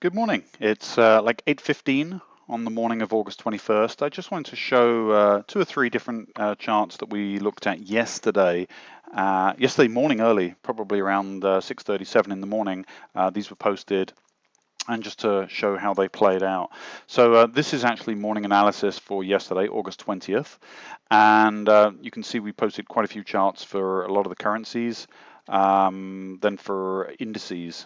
Good morning. It's like 8:15 on the morning of August 21st. I just wanted to show two or three different charts that we looked at yesterday. Yesterday morning early, probably around 6:37 in the morning. These were posted, and just to show how they played out. So this is actually morning analysis for yesterday, August 20th. And you can see we posted quite a few charts for a lot of the currencies. Then for indices,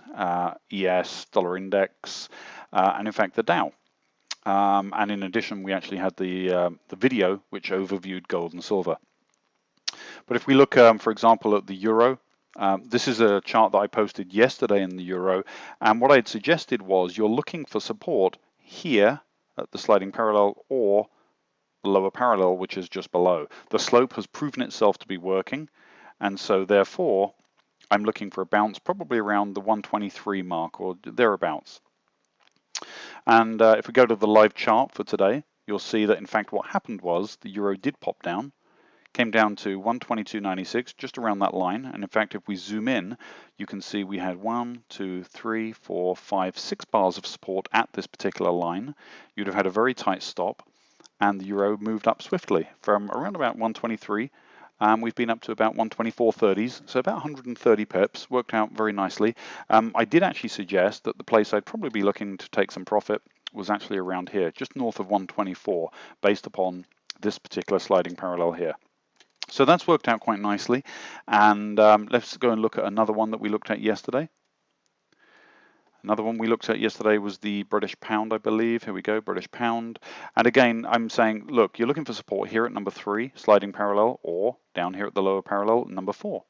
ES, dollar index, and in fact the Dow. And in addition, we actually had the video which overviewed gold and silver. But if we look, for example, at the euro, this is a chart that I posted yesterday in the euro, and what I'd suggested was you're looking for support here at the sliding parallel or the lower parallel, which is just below. The slope has proven itself to be working, and so therefore I'm looking for a bounce probably around the 123 mark or thereabouts. And if we go to the live chart for today, you'll see that in fact what happened was the euro did pop down, came down to 122.96, just around that line. And in fact, if we zoom in, you can see we had 1, 2, 3, 4, 5, 6 bars of support at this particular line. You'd have had a very tight stop, and the euro moved up swiftly from around about 123. We've been up to about 124.30s, so about 130 pips, worked out very nicely. I did actually suggest that the place I'd probably be looking to take some profit was actually around here, just north of 124, based upon this particular sliding parallel here. So that's worked out quite nicely. And let's go and look at another one that we looked at yesterday. Another one we looked at yesterday was the British pound, I believe. Here we go, British pound. And again, I'm saying, look, you're looking for support here at number 3, sliding parallel, or down here at the lower parallel, number 4.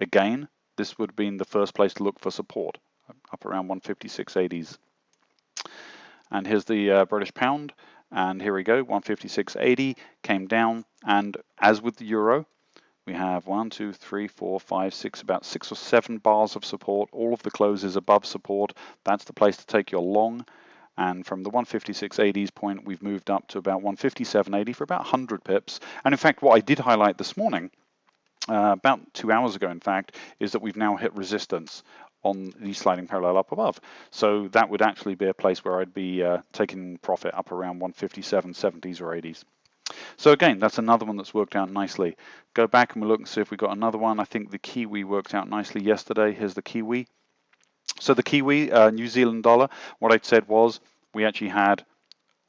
Again, this would have been the first place to look for support, up around 156.80s. And here's the British pound. And here we go, 156.80 came down. And as with the euro, we have 1, 2, 3, 4, 5, 6, about 6 or 7 bars of support. All of the closes above support. That's the place to take your long. And from the 156.80s point, we've moved up to about 157.80 for about 100 pips. And in fact, what I did highlight this morning, about 2 hours ago, in fact, is that we've now hit resistance on the sliding parallel up above. So that would actually be a place where I'd be taking profit up around 157.70s or 80s. So again, that's another one that's worked out nicely. Go back and we'll look and see if we got another one. I think the Kiwi worked out nicely yesterday. Here's the Kiwi. So the Kiwi, New Zealand dollar, what I'd said was we actually had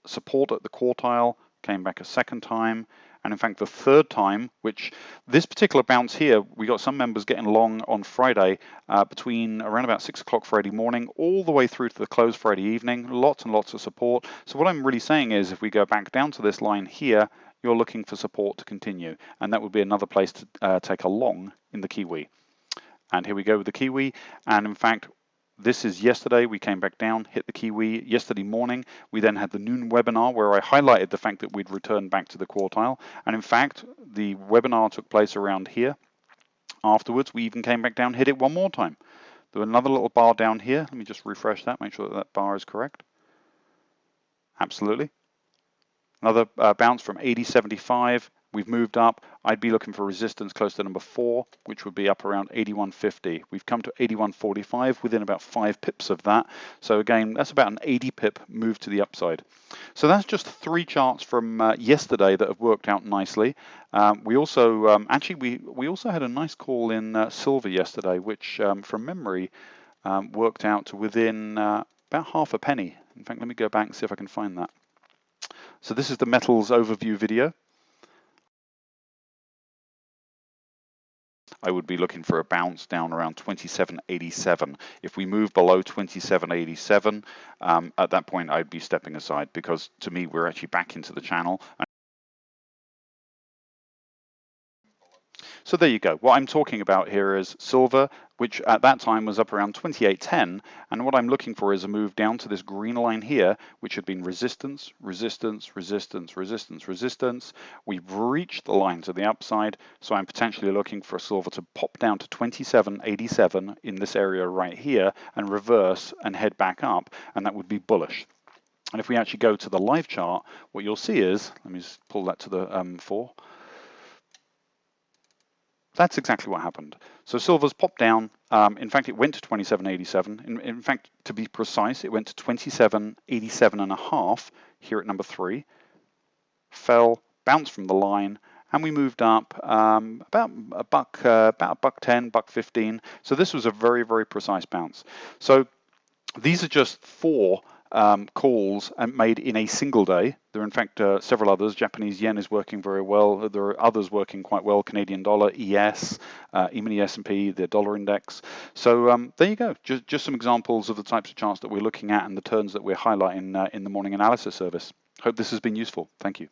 support at the quartile, came back a second time, and in fact the third time, which this particular bounce here, we got some members getting long on Friday between around about 6 o'clock Friday morning all the way through to the close Friday evening, lots and lots of support. So what I'm really saying is if we go back down to this line here, you're looking for support to continue, and that would be another place to take a long in the Kiwi. And here we go with the Kiwi, and in fact this is yesterday, we came back down, hit the Kiwi yesterday morning. We then had the noon webinar where I highlighted the fact that we'd returned back to the quartile. And in fact, the webinar took place around here. Afterwards, we even came back down, hit it one more time. There was another little bar down here. Let me just refresh that, make sure that that bar is correct. Absolutely. Another bounce from 80.75. We've moved up. I'd be looking for resistance close to number 4, which would be up around 81.50. We've come to 81.45 within about 5 pips of that. So again, that's about an 80 pip move to the upside. So that's just 3 charts from yesterday that have worked out nicely. We also actually we also had a nice call in silver yesterday, which from memory worked out to within about half a penny. In fact, let me go back and see if I can find that. So this is the metals overview video. I would be looking for a bounce down around 27.87. If we move below 27.87, at that point I'd be stepping aside, because to me we're actually back into the channel. So there you go. What I'm talking about here is silver, which at that time was up around 28.10, and what I'm looking for is a move down to this green line here, which had been resistance, resistance, resistance, resistance, resistance. We've reached the line to the upside, so I'm potentially looking for silver to pop down to 27.87 in this area right here and reverse and head back up, and that would be bullish. And if we actually go to the live chart, what you'll see is, let me just pull that to the 4. That's exactly what happened. So silver's popped down. In fact, it went to 27.87. In fact, to be precise, it went to 27.87 and a half here at number 3. Fell, bounced from the line, and we moved up about a buck 10, buck 15. So this was a very, very precise bounce. So these are just 4 calls made in a single day. There are in fact several others. Japanese yen is working very well. There are others working quite well. Canadian dollar, ES, even the S&P, the dollar index. So there you go. Just some examples of the types of charts that we're looking at and the turns that we're highlighting in the morning analysis service. Hope this has been useful. Thank you.